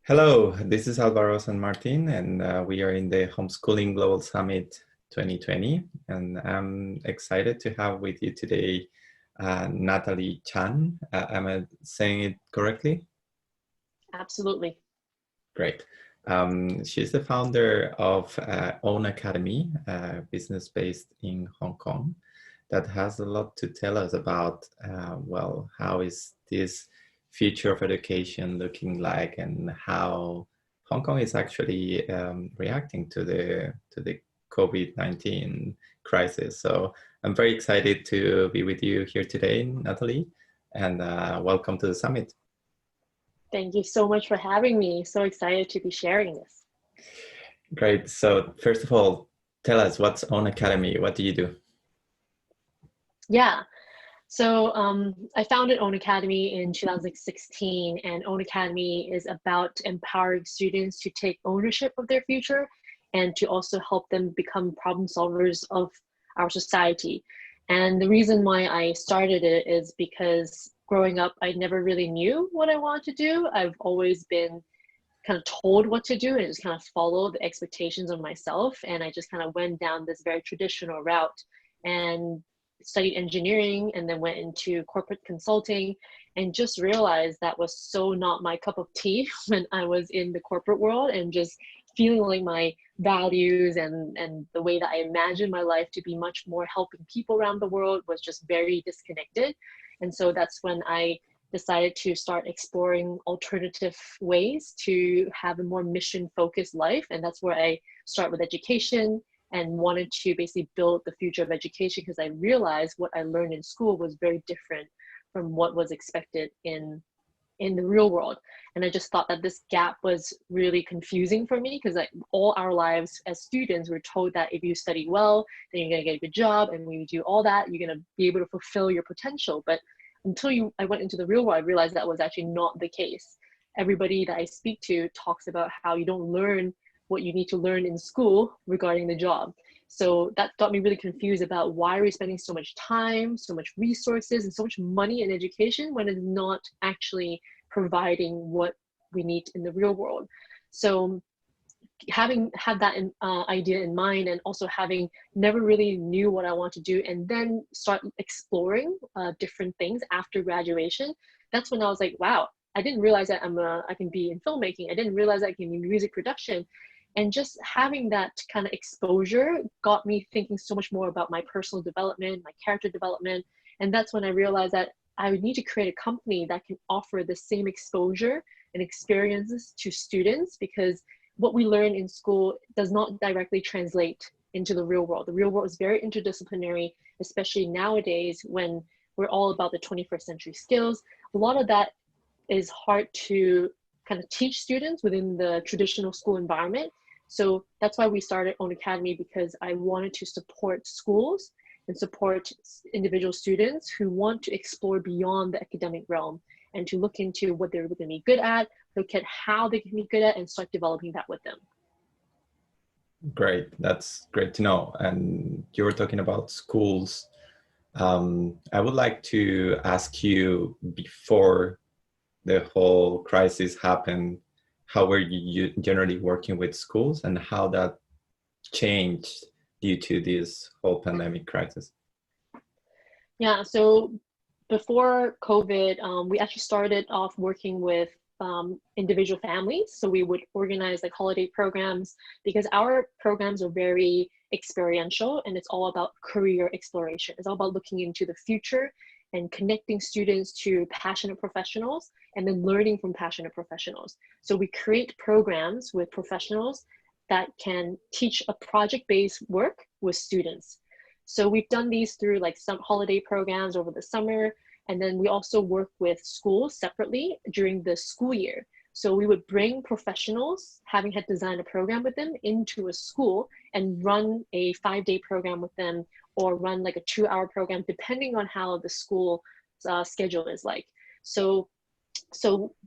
Hello, this is Alvaro San Martin, and we are in the Homeschooling Global Summit 2020. And I'm excited to have with you today Natalie Chan. Am I saying it correctly? Absolutely. Great. She's the founder of Own Academy, business based in Hong Kong, that has a lot to tell us about, how is this future of education looking like, and how Hong Kong is actually reacting to the COVID-19 crisis. So I'm very excited to be with you here today, Natalie, and welcome to the summit. Thank you so much for having me. So excited to be sharing this. Great. So first of all, tell us, what's Own Academy? What do you do? Yeah. So I founded Own Academy in 2016, and Own Academy is about empowering students to take ownership of their future and to also help them become problem solvers of our society. And the reason why I started it is because growing up, I never really knew what I wanted to do. I've always been kind of told what to do and just kind of followed the expectations of myself. And I just kind of went down this very traditional route and studied engineering and then went into corporate consulting and just realized that was so not my cup of tea when I was in the corporate world, and just feeling like my values and the way that I imagined my life to be much more helping people around the world was just very disconnected. And so that's when I decided to start exploring alternative ways to have a more mission focused life. And that's where I start with education and wanted to basically build the future of education, because I realized what I learned in school was very different from what was expected in the real world. And I just thought that this gap was really confusing for me, because like all our lives as students, we're told that if you study well, then you're going to get a good job. And when you do all that, you're going to be able to fulfill your potential. But until I went into the real world, I realized that was actually not the case. Everybody that I speak to talks about how you don't learn what you need to learn in school regarding the job. So that got me really confused about why are we spending so much time, so much resources, and so much money in education when it's not actually providing what we need in the real world. So having had that idea in mind, and also having never really knew what I want to do, and then start exploring different things after graduation, that's when I was like, wow, I didn't realize that I can be in filmmaking. I didn't realize I can be in music production. And just having that kind of exposure got me thinking so much more about my personal development, my character development. And that's when I realized that I would need to create a company that can offer the same exposure and experiences to students, because what we learn in school does not directly translate into the real world. The real world is very interdisciplinary, especially nowadays when we're all about the 21st century skills. A lot of that is hard to kind of teach students within the traditional school environment. So that's why we started Own Academy, because I wanted to support schools and support individual students who want to explore beyond the academic realm and to look into what they're going to be good at, look at how they can be good at, and start developing that with them. Great, that's great to know. And you were talking about schools. I would like to ask you, before the whole crisis happened, how were you generally working with schools, and how that changed due to this whole pandemic crisis? Yeah, so before COVID, we actually started off working with individual families. So we would organize like holiday programs, because our programs are very experiential, and it's all about career exploration. It's all about looking into the future and connecting students to passionate professionals, and then learning from passionate professionals. So we create programs with professionals that can teach a project-based work with students. So we've done these through like some holiday programs over the summer, and then we also work with schools separately during the school year. So we would bring professionals, having had designed a program with them, into a school and run a 5-day program with them, or run like a 2-hour program, depending on how the school schedule is like. So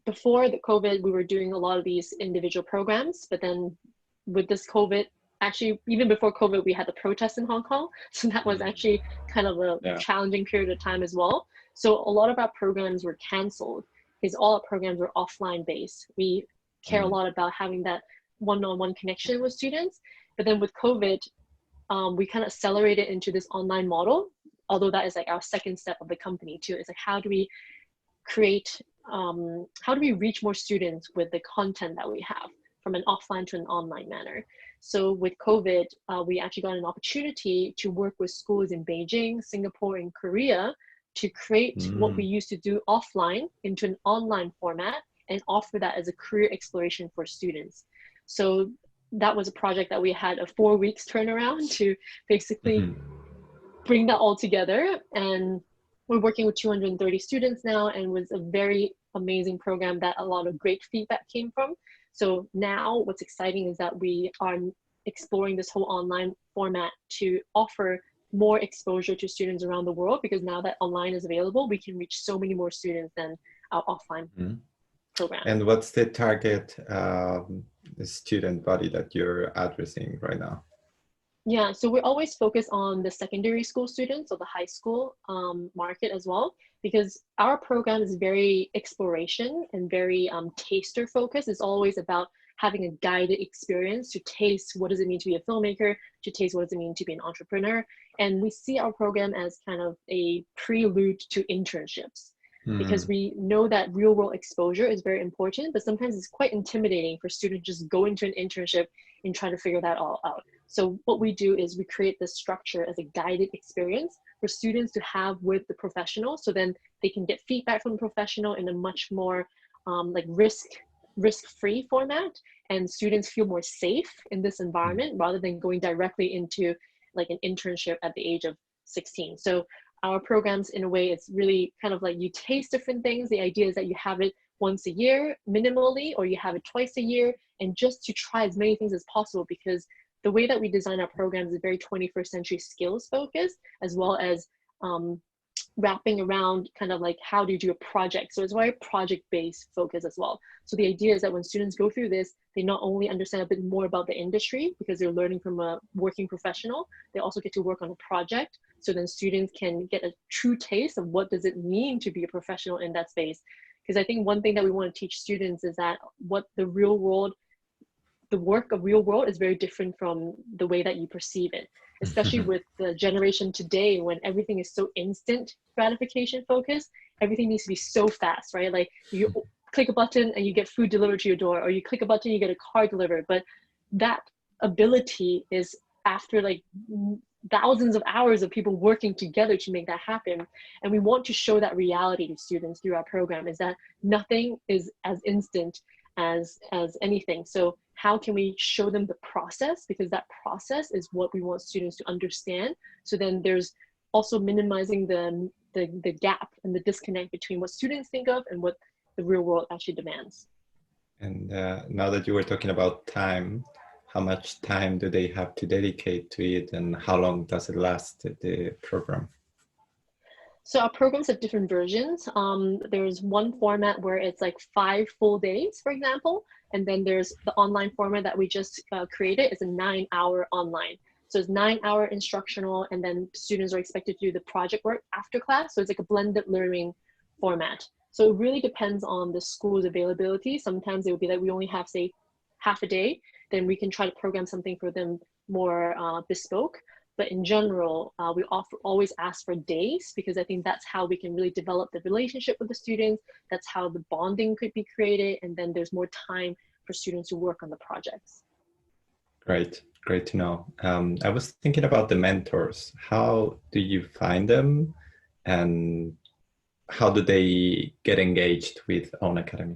before the COVID, we were doing a lot of these individual programs, but then with this COVID, actually, even before COVID, we had the protests in Hong Kong. So that was actually kind of a challenging period of time as well. So a lot of our programs were canceled, because all our programs were offline based. We care a lot about having that one-on-one connection with students. But then with COVID, we kind of accelerated into this online model, although that is like our second step of the company too. It's like, how do we create, how do we reach more students with the content that we have from an offline to an online manner? So with COVID, we actually got an opportunity to work with schools in Beijing, Singapore, and Korea to create what we used to do offline into an online format and offer that as a career exploration for students. So that was a project that we had a 4 weeks turnaround to basically bring that all together. And we're working with 230 students now, and was a very amazing program that a lot of great feedback came from. So now what's exciting is that we are exploring this whole online format to offer more exposure to students around the world, because now that online is available, we can reach so many more students than our offline program. And what's the target student body that you're addressing right now? Yeah, so we're always focused on the secondary school students or the high school market as well, because our program is very exploration and very taster focused. It's always about having a guided experience to taste what does it mean to be a filmmaker, to taste what does it mean to be an entrepreneur. And we see our program as kind of a prelude to internships, because we know that real world exposure is very important, but sometimes it's quite intimidating for students to just go into an internship and try to figure that all out. So what we do is we create this structure as a guided experience for students to have with the professional, so then they can get feedback from the professional in a much more like risk-free format, and students feel more safe in this environment rather than going directly into like an internship at the age of 16. So our programs, in a way, it's really kind of like you taste different things. The idea is that you have it once a year minimally, or you have it twice a year, and just to try as many things as possible, because the way that we design our programs is very 21st century skills focused, as well as wrapping around kind of like how do you do a project. So it's very project-based focus as well. So the idea is that when students go through this, they not only understand a bit more about the industry because they're learning from a working professional, they also get to work on a project. So then students can get a true taste of what does it mean to be a professional in that space. Because I think one thing that we want to teach students is that what the real world, the work of real world is very different from the way that you perceive it, especially with the generation today when everything is so instant gratification focused. Everything needs to be so fast, right? Like you click a button and you get food delivered to your door, or you click a button, you get a car delivered. But that ability is after like thousands of hours of people working together to make that happen. And we want to show that reality to students through our program, is that nothing is as instant as anything. So how can we show them the process? Because that process is what we want students to understand. So then there's also minimizing the gap and the disconnect between what students think of and what the real world actually demands. And now that you were talking about time, how much time do they have to dedicate to it, and how long does it last, the program? So our programs have different versions. There's one format where it's like 5 full days, for example. And then there's the online format that we just created. It's a 9-hour online. So it's 9-hour instructional, and then students are expected to do the project work after class. So it's like a blended learning format. So it really depends on the school's availability. Sometimes it would be like we only have, say, half a day. Then we can try to program something for them more bespoke. But in general, we always ask for days, because I think that's how we can really develop the relationship with the students. That's how the bonding could be created. And then there's more time for students to work on the projects. Great, great to know. I was thinking about the mentors. How do you find them, and how do they get engaged with Own Academy?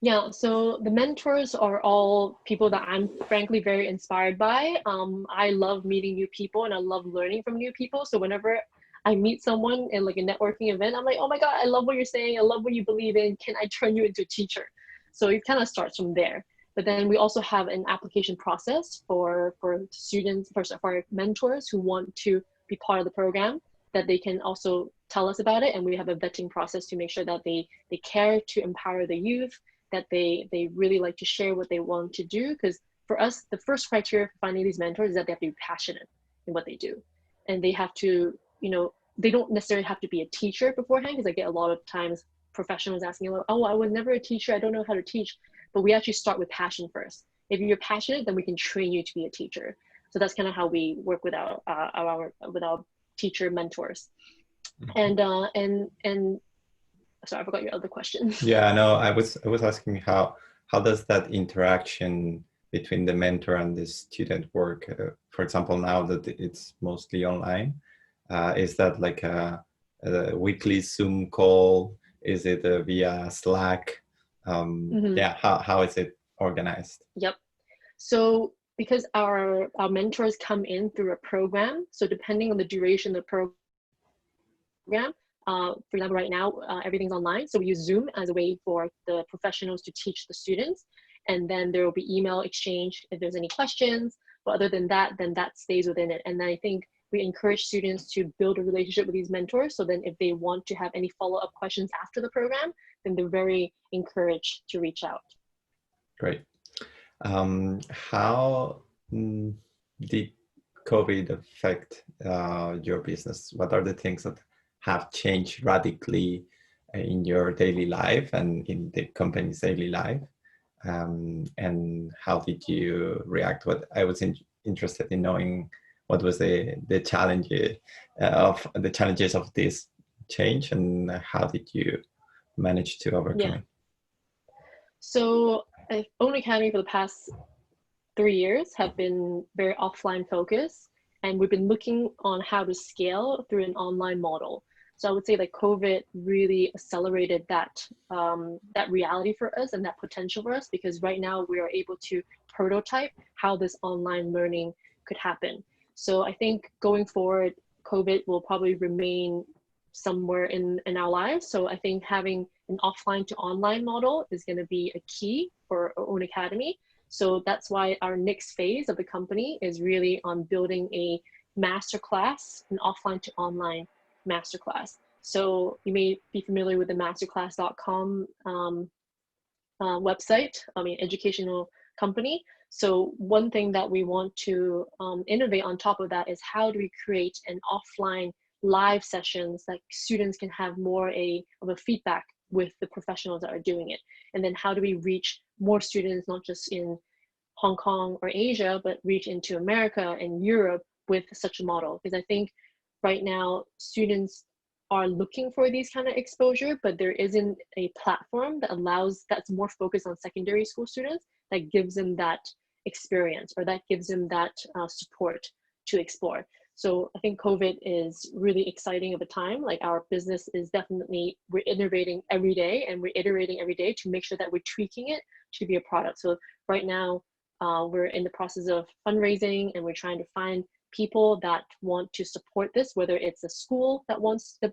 Yeah, so the mentors are all people that I'm frankly very inspired by. I love meeting new people and I love learning from new people. So whenever I meet someone in like a networking event, I'm like, oh my God, I love what you're saying. I love what you believe in. Can I turn you into a teacher? So it kind of starts from there. But then we also have an application process for students, for our mentors who want to be part of the program, that they can also tell us about it. And we have a vetting process to make sure that they care to empower the youth, that they really like to share what they want to do. Because for us, the first criteria for finding these mentors is that they have to be passionate in what they do. And they have to, you know, they don't necessarily have to be a teacher beforehand, because I get a lot of times professionals asking, oh, I was never a teacher, I don't know how to teach. but we actually start with passion first. If you're passionate, then we can train you to be a teacher. So that's kind of how we work with our teacher mentors. And sorry, I forgot your other question. Yeah, no, I was asking how does that interaction between the mentor and the student work? For example, now that it's mostly online, is that like a weekly Zoom call? Is it via Slack? Yeah, how is it organized? Yep. So because our mentors come in through a program, so depending on the duration of the program, for example, right now, everything's online. So we use Zoom as a way for the professionals to teach the students. And then there will be email exchange if there's any questions. But other than that, then that stays within it. And then I think we encourage students to build a relationship with these mentors. So then if they want to have any follow-up questions after the program, then they're very encouraged to reach out. Great. How did COVID affect your business? What are the things that have changed radically in your daily life and in the company's daily life? And how did you react? What I was interested in knowing what was the challenges of this change, and how did you manage to overcome it? So Own Academy for the past 3 years have been very offline focused, and we've been looking on how to scale through an online model. So I would say that COVID really accelerated that reality for us and that potential for us, because right now we are able to prototype how this online learning could happen. So I think going forward, COVID will probably remain somewhere in our lives. So I think having an offline to online model is going to be a key for our Own Academy. So that's why our next phase of the company is really on building a masterclass, an offline to online masterclass. So you may be familiar with the masterclass.com website, educational company. So one thing that we want to innovate on top of that is how do we create an offline live sessions that students can have more of a feedback with the professionals that are doing it. And then how do we reach more students, not just in Hong Kong or Asia, but reach into America and Europe with such a model? Because I think right now students are looking for these kind of exposure, but there isn't a platform that's more focused on secondary school students that gives them that experience or that gives them that support to explore. So I think COVID is really exciting of a time. Like our business is definitely, we're innovating every day and we're iterating every day to make sure that we're tweaking it to be a product. So right now we're in the process of fundraising, and we're trying to find people that want to support this, whether it's a school that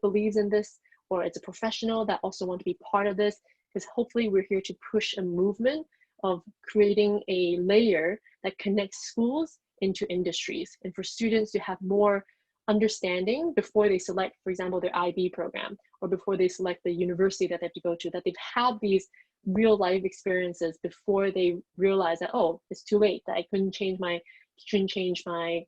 believes in this, or it's a professional that also want to be part of this, because hopefully we're here to push a movement of creating a layer that connects schools into industries, and for students to have more understanding before they select, for example, their IB program, or before they select the university that they have to go to, that they've had these real life experiences before they realize that, oh, it's too late, that I couldn't change my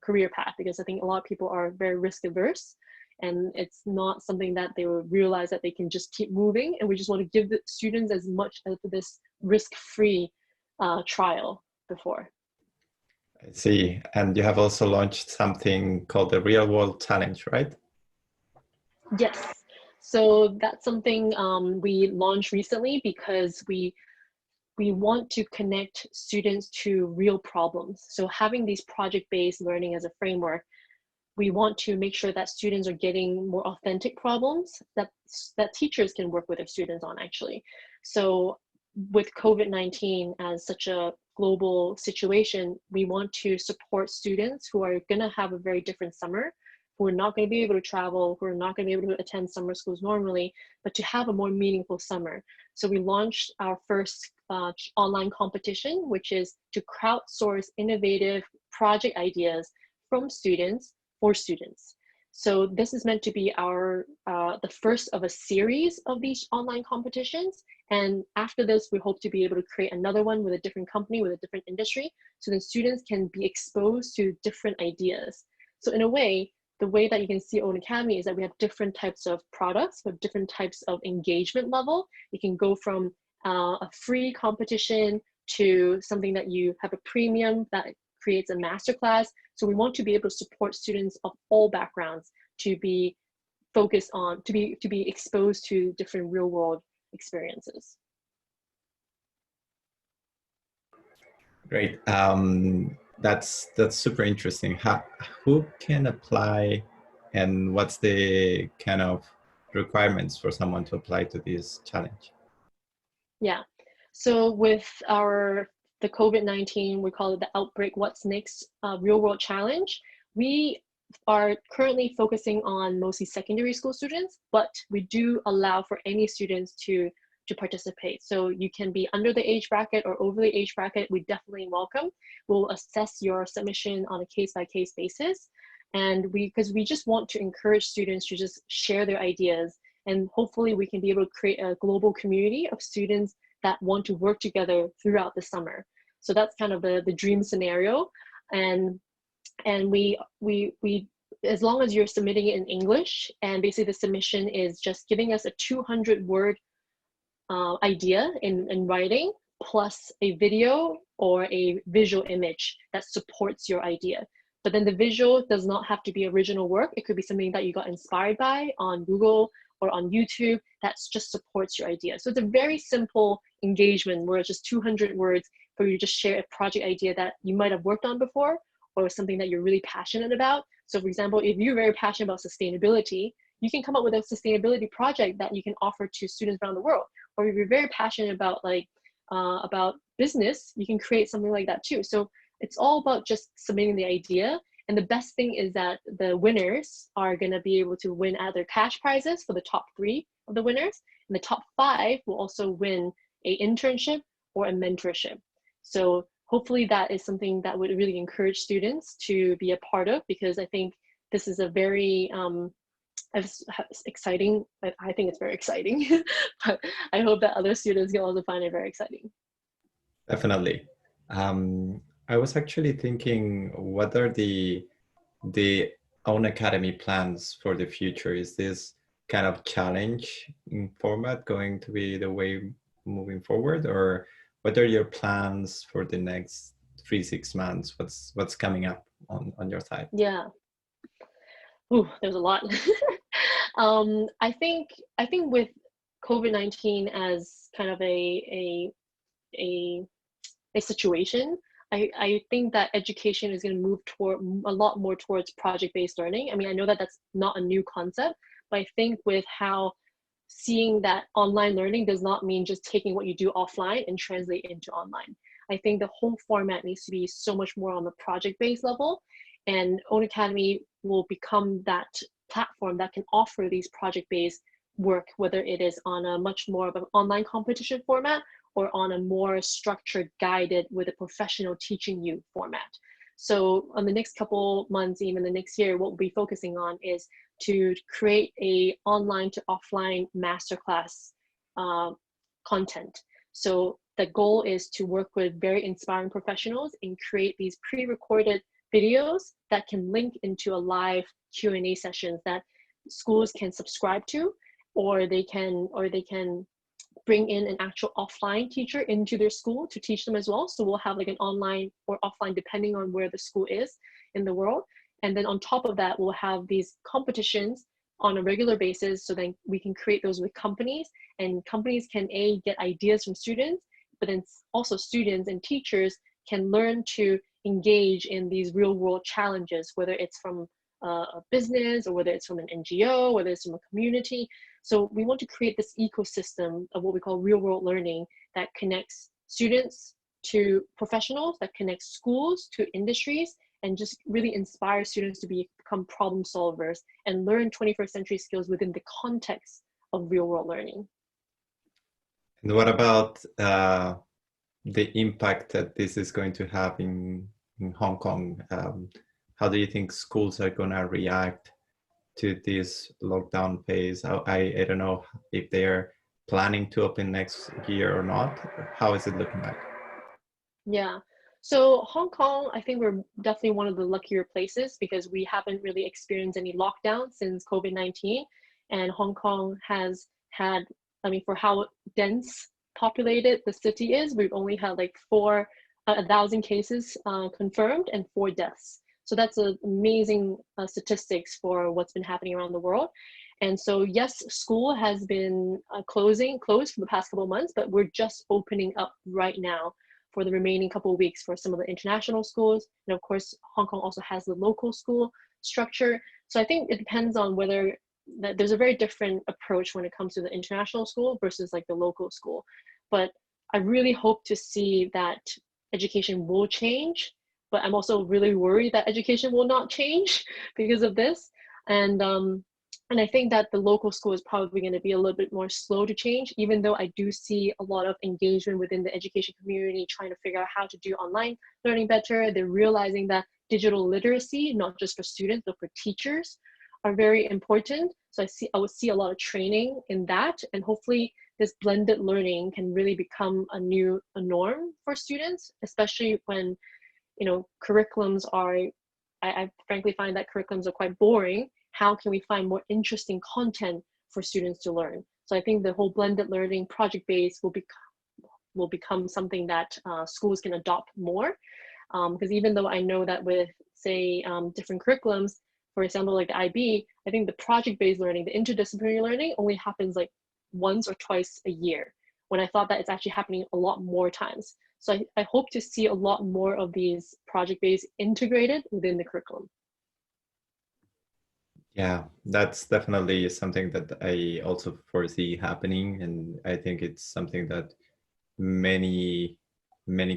career path. Because I think a lot of people are very risk averse, and it's not something that they will realize that they can just keep moving. And we just want to give the students as much of this risk-free trial before. I see. And you have also launched something called the Real World Challenge, right? Yes. So that's something we launched recently because we want to connect students to real problems. So having these project-based learning as a framework, we want to make sure that students are getting more authentic problems that teachers can work with their students on, actually. So with COVID-19 as such a global situation, we want to support students who are going to have a very different summer, who are not going to be able to travel, who are not going to be able to attend summer schools normally, but to have a more meaningful summer. So we launched our first online competition, which is to crowdsource innovative project ideas from students for students. So this is meant to be our the first of a series of these online competitions. And after this, we hope to be able to create another one with a different company, with a different industry, so that students can be exposed to different ideas. So in a way, the way that you can see Own Academy is that we have different types of products with different types of engagement level. It can go from a free competition to something that you have a premium that creates a masterclass. So we want to be able to support students of all backgrounds to be focused on, to be exposed to different real world experiences. Great. That's super interesting. Who can apply, and what's the kind of requirements for someone to apply to this challenge? Yeah. So with the COVID-19, we call it the Outbreak What's Next real world challenge. We are currently focusing on mostly secondary school students, but we do allow for any students to participate. So you can be under the age bracket or over the age bracket. We definitely welcome. We'll assess your submission on a case-by-case basis. And because we just want to encourage students to just share their ideas, and hopefully we can be able to create a global community of students that want to work together throughout the summer. So that's kind of the dream scenario. And we as long as you're submitting it in English, and basically the submission is just giving us a 200-word idea in writing, plus a video or a visual image that supports your idea. But then the visual does not have to be original work. It could be something that you got inspired by on Google or on YouTube that just supports your idea. So it's a very simple engagement where it's just 200 words for you to just share a project idea that you might have worked on before, or something that you're really passionate about. So for example, if you're very passionate about sustainability, you can come up with a sustainability project that you can offer to students around the world. Or if you're very passionate about business, you can create something like that too. So it's all about just submitting the idea. And the best thing is that the winners are going to be able to win either cash prizes for the top 3 of the winners, and the top 5 will also win an internship or a mentorship. So hopefully that is something that would really encourage students to be a part of, because I think this is a very exciting. I think it's very exciting, but I hope that other students can also find it very exciting. Definitely. I was actually thinking, what are the own academy plans for the future? Is this kind of challenge format going to be the way moving forward, or what are your plans for the next 3-6 months? What's coming up on your side? Yeah. Ooh, there's a lot. I think with COVID-19 as kind of a situation, I think that education is going to move toward a lot more towards project-based learning. I mean, I know that that's not a new concept, but I think with how seeing that online learning does not mean just taking what you do offline and translate into online. I think the whole format needs to be so much more on the project-based level, and Own Academy will become that platform that can offer these project-based work, whether it is on a much more of an online competition format or on a more structured, guided with a professional teaching you format. So on the next couple months, even the next year, what we'll be focusing on is to create a online to offline masterclass content. So the goal is to work with very inspiring professionals and create these pre-recorded videos that can link into a live Q&A sessions that schools can subscribe to, or they can bring in an actual offline teacher into their school to teach them as well. So we'll have like an online or offline depending on where the school is in the world. And then on top of that, we'll have these competitions on a regular basis, so then we can create those with companies, and companies can get ideas from students, but then also students and teachers can learn to engage in these real world challenges, whether it's from a business or whether it's from an NGO, whether it's from a community. So we want to create this ecosystem of what we call real world learning that connects students to professionals, that connects schools to industries, and just really inspire students to become problem solvers and learn 21st century skills within the context of real world learning. And what about the impact that this is going to have in Hong Kong? How do you think schools are going to react to this lockdown phase? I don't know if they're planning to open next year or not. How is it looking like? Yeah. So Hong Kong, I think we're definitely one of the luckier places because we haven't really experienced any lockdown since COVID-19. And Hong Kong has had, I mean, for how dense populated the city is, we've only had like 1,000 cases confirmed and 4 deaths. So that's an amazing statistics for what's been happening around the world. And so yes, school has been closed for the past couple of months, but we're just opening up right now for the remaining couple of weeks for some of the international schools. And of course, Hong Kong also has the local school structure. So I think it depends on whether there's a very different approach when it comes to the international school versus like the local school. But I really hope to see that education will change, but I'm also really worried that education will not change because of this. And I think that the local school is probably going to be a little bit more slow to change, even though I do see a lot of engagement within the education community trying to figure out how to do online learning better. They're realizing that digital literacy, not just for students, but for teachers, are very important. So I would see a lot of training in that, and hopefully this blended learning can really become a norm for students, especially when, you know, curriculums are, I frankly find that curriculums are quite boring. How can we find more interesting content for students to learn? So I think the whole blended learning project-based will become something that schools can adopt more. Because even though I know that with, say, different curriculums, for example, like the IB, I think the project-based learning, the interdisciplinary learning only happens like once or twice a year, when I thought that it's actually happening a lot more times. So I hope to see a lot more of these project-based integrated within the curriculum. Yeah, that's definitely something that I also foresee happening, and I think it's something that many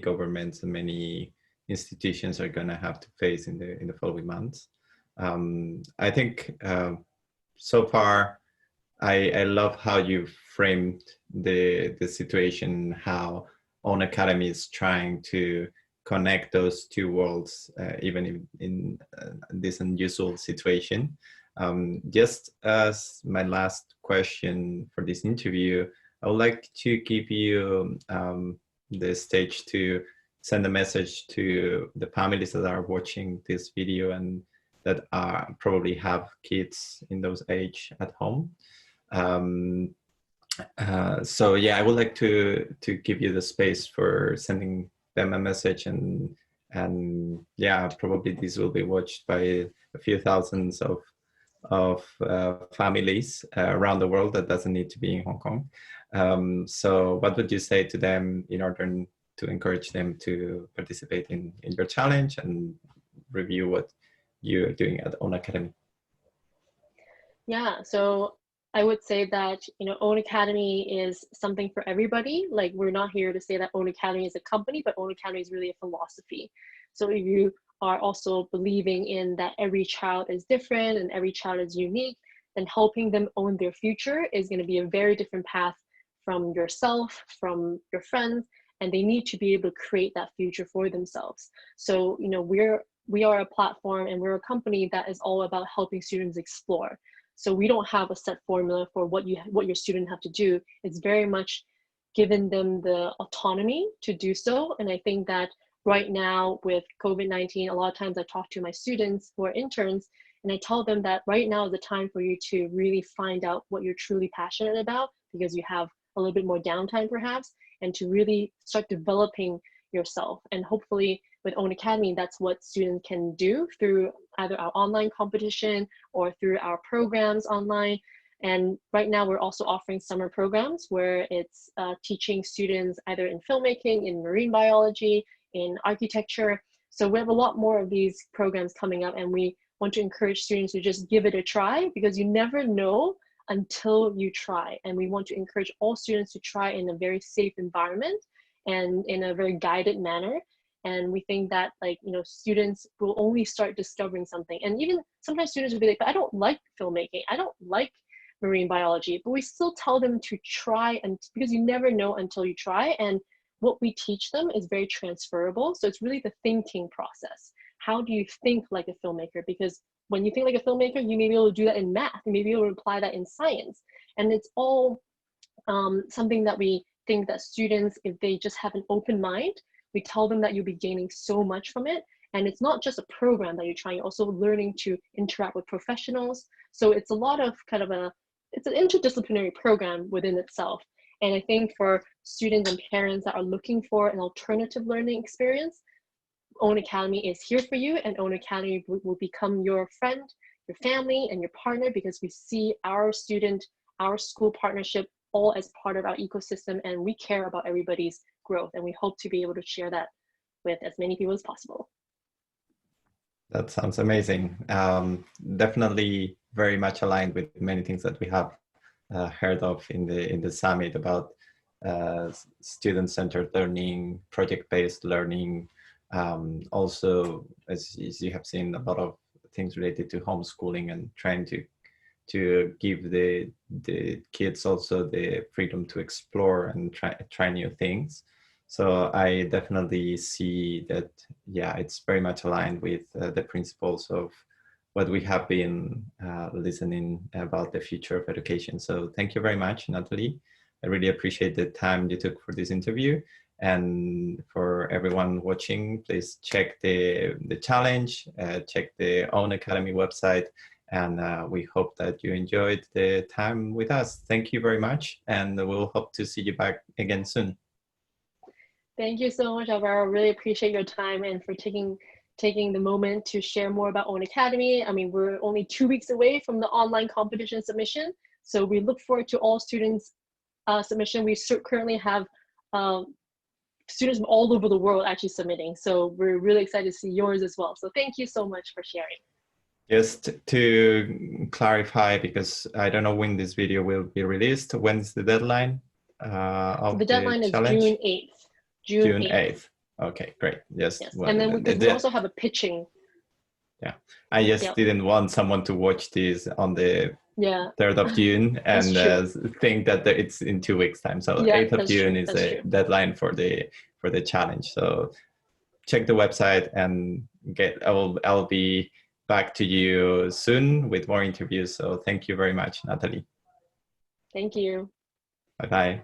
governments and many institutions are going to have to face in the following months. I think so far I love how you framed the situation, how Own Academy is trying to connect those two worlds, even in this unusual situation. Just as my last question for this interview, I would like to give you the stage to send a message to the families that are watching this video and that probably have kids in those age at home. So yeah, I would like to give you the space for sending them a message, and yeah, probably this will be watched by a few thousands of families around the world. That doesn't need to be in Hong Kong. So what would you say to them in order to encourage them to participate in your challenge and review what you're doing at Own Academy? Yeah, so I would say that, you know, Own Academy is something for everybody. Like, we're not here to say that Own Academy is a company, but Own Academy is really a philosophy. So if you are also believing in that every child is different and every child is unique, then helping them own their future is going to be a very different path from yourself, from your friends, and they need to be able to create that future for themselves. So, you know, we are a platform and we're a company that is all about helping students explore. So we don't have a set formula for what your student have to do. It's very much giving them the autonomy to do so. And I think that right now with COVID-19, a lot of times I talk to my students who are interns and I tell them that right now is the time for you to really find out what you're truly passionate about, because you have a little bit more downtime perhaps, and to really start developing yourself. And hopefully with Own Academy, that's what students can do through either our online competition or through our programs online. And right now we're also offering summer programs where it's teaching students either in filmmaking, in marine biology, in architecture. So we have a lot more of these programs coming up, and we want to encourage students to just give it a try, because you never know until you try. And we want to encourage all students to try in a very safe environment and in a very guided manner. And we think that, like, you know, students will only start discovering something. And even sometimes students will be like, but I don't like filmmaking, I don't like marine biology, but we still tell them to try, and because you never know until you try. And what we teach them is very transferable. So it's really the thinking process. How do you think like a filmmaker? Because when you think like a filmmaker, you may be able to do that in math, you may be able to apply that in science. And it's all something that we think that students, if they just have an open mind, we tell them that you'll be gaining so much from it. And it's not just a program that you're trying, you're also learning to interact with professionals. So it's a lot of kind of it's an interdisciplinary program within itself. And I think for students and parents that are looking for an alternative learning experience, Own Academy is here for you, and Own Academy will become your friend, your family, and your partner, because we see our student, our school partnership all as part of our ecosystem, and we care about everybody's growth, and we hope to be able to share that with as many people as possible. That sounds amazing. Definitely very much aligned with many things that we have heard of in the summit about student-centered learning, project-based learning. Also, as you have seen, a lot of things related to homeschooling and trying to give the kids also the freedom to explore and try new things. So I definitely see that, yeah, it's very much aligned with the principles of what we have been listening about the future of education. So thank you very much, Natalie. I really appreciate the time you took for this interview. And for everyone watching, please check the challenge, check the Own Academy website, and we hope that you enjoyed the time with us. Thank you very much, and we'll hope to see you back again soon. Thank you so much, Alvaro. Really appreciate your time and for taking the moment to share more about Own Academy. I mean, we're only 2 weeks away from the online competition submission, so we look forward to all students' submission. We currently have students from all over the world actually submitting, so we're really excited to see yours as well. So thank you so much for sharing. Just to clarify, because I don't know when this video will be released, when's the deadline of the deadline the is challenge? June 8th. June 8th. Okay, great. Yes. Well, and then we also have a pitching. Yeah, I just didn't want someone to watch this on the 3rd of June and think that it's in 2 weeks time. So 8th of June is the deadline for the challenge. So check the website and I'll be back to you soon with more interviews. So thank you very much, Natalie. Thank you. Bye-bye.